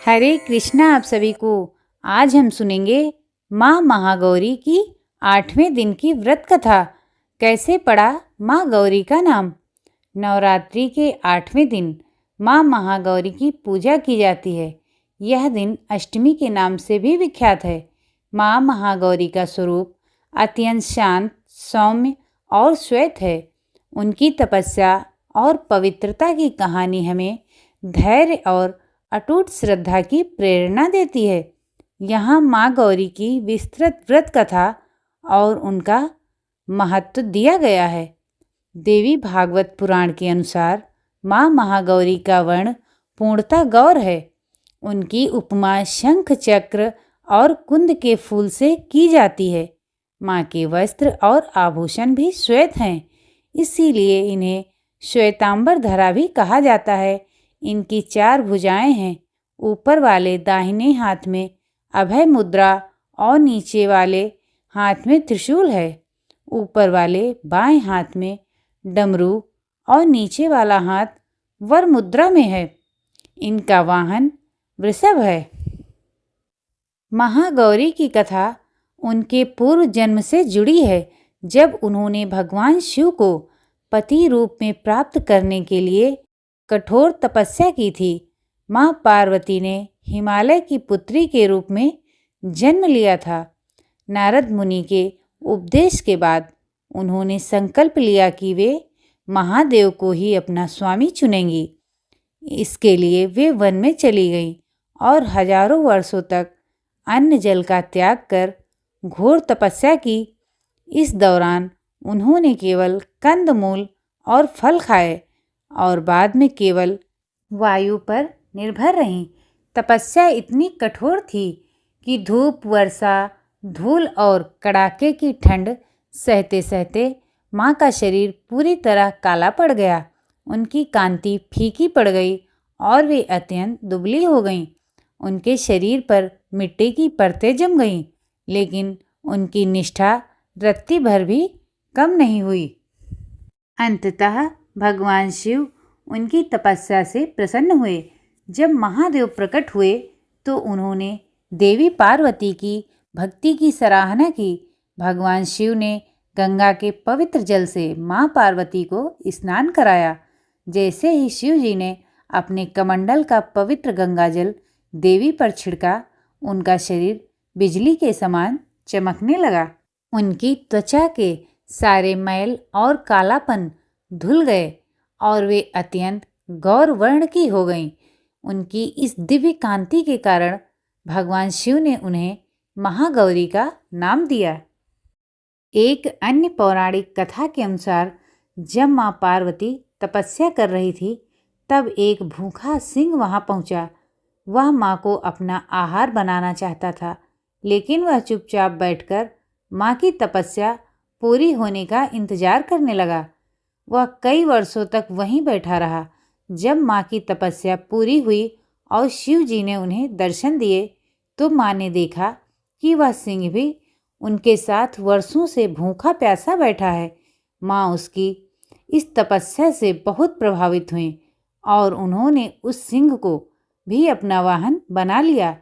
हरे कृष्णा आप सभी को। आज हम सुनेंगे माँ महागौरी की 8वें दिन की व्रत कथा। कैसे पड़ा माँ गौरी का नाम। नवरात्रि के 8वें दिन माँ महागौरी की पूजा की जाती है। यह दिन अष्टमी के नाम से भी विख्यात है। माँ महागौरी का स्वरूप अत्यंत शांत, सौम्य और श्वेत है। उनकी तपस्या और पवित्रता की कहानी हमें धैर्य और अटूट श्रद्धा की प्रेरणा देती है। यहाँ माँ गौरी की विस्तृत व्रत कथा और उनका महत्व दिया गया है। देवी भागवत पुराण के अनुसार माँ महागौरी का वर्ण पूर्णतः गौर है। उनकी उपमा शंख चक्र और कुंद के फूल से की जाती है। माँ के वस्त्र और आभूषण भी श्वेत हैं, इसीलिए इन्हें श्वेतांबर धरा भी कहा जाता है। इनकी 4 भुजाएं हैं। ऊपर वाले दाहिने हाथ में अभय मुद्रा और नीचे वाले हाथ में त्रिशूल है। ऊपर वाले बाएं हाथ में डमरू और नीचे वाला हाथ वर मुद्रा में है। इनका वाहन वृषभ है। महागौरी की कथा उनके पूर्व जन्म से जुड़ी है, जब उन्होंने भगवान शिव को पति रूप में प्राप्त करने के लिए कठोर तपस्या की थी। माँ पार्वती ने हिमालय की पुत्री के रूप में जन्म लिया था। नारद मुनि के उपदेश के बाद उन्होंने संकल्प लिया कि वे महादेव को ही अपना स्वामी चुनेंगी। इसके लिए वे वन में चली गईं और हजारों वर्षों तक अन्न जल का त्याग कर घोर तपस्या की। इस दौरान उन्होंने केवल कंदमूल और फल खाए और बाद में केवल वायु पर निर्भर रहीं। तपस्या इतनी कठोर थी कि धूप, वर्षा, धूल और कड़ाके की ठंड सहते सहते माँ का शरीर पूरी तरह काला पड़ गया। उनकी कांति फीकी पड़ गई और वे अत्यंत दुबली हो गईं। उनके शरीर पर मिट्टी की परतें जम गईं, लेकिन उनकी निष्ठा रत्ती भर भी कम नहीं हुई। अंततः भगवान शिव उनकी तपस्या से प्रसन्न हुए। जब महादेव प्रकट हुए तो उन्होंने देवी पार्वती की भक्ति की सराहना की। भगवान शिव ने गंगा के पवित्र जल से माँ पार्वती को स्नान कराया। जैसे ही शिव जी ने अपने कमंडल का पवित्र गंगाजल देवी पर छिड़का, उनका शरीर बिजली के समान चमकने लगा। उनकी त्वचा के सारे मैल और कालापन धुल गए और वे अत्यंत गौर वर्ण की हो गईं। उनकी इस दिव्य कांति के कारण भगवान शिव ने उन्हें महागौरी का नाम दिया। एक अन्य पौराणिक कथा के अनुसार जब माँ पार्वती तपस्या कर रही थी, तब एक भूखा सिंह वहाँ पहुँचा। वह माँ को अपना आहार बनाना चाहता था, लेकिन वह चुपचाप बैठकर माँ की तपस्या पूरी होने का इंतजार करने लगा। वह कई वर्षों तक वहीं बैठा रहा। जब माँ की तपस्या पूरी हुई और शिव जी ने उन्हें दर्शन दिए, तो माँ ने देखा कि वह सिंह भी उनके साथ वर्षों से भूखा प्यासा बैठा है। माँ उसकी इस तपस्या से बहुत प्रभावित हुई और उन्होंने उस सिंह को भी अपना वाहन बना लिया।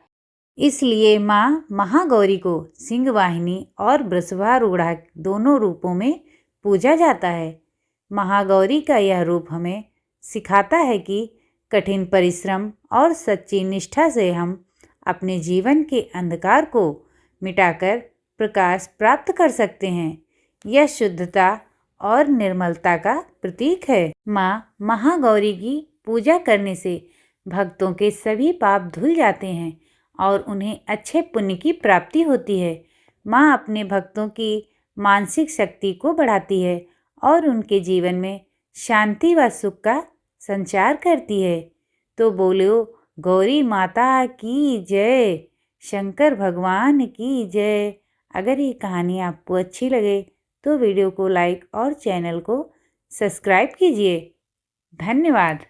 इसलिए माँ महागौरी को सिंह वाहिनी और वृषभारूढ़ा दोनों रूपों में पूजा जाता है। महागौरी का यह रूप हमें सिखाता है कि कठिन परिश्रम और सच्ची निष्ठा से हम अपने जीवन के अंधकार को मिटाकर प्रकाश प्राप्त कर सकते हैं। यह शुद्धता और निर्मलता का प्रतीक है। माँ महागौरी की पूजा करने से भक्तों के सभी पाप धुल जाते हैं और उन्हें अच्छे पुण्य की प्राप्ति होती है। माँ अपने भक्तों की मानसिक शक्ति को बढ़ाती है और उनके जीवन में शांति व सुख का संचार करती है। तो बोलो गौरी माता की जय, शंकर भगवान की जय। अगर ये कहानी आपको अच्छी लगे तो वीडियो को लाइक और चैनल को सब्सक्राइब कीजिए। धन्यवाद।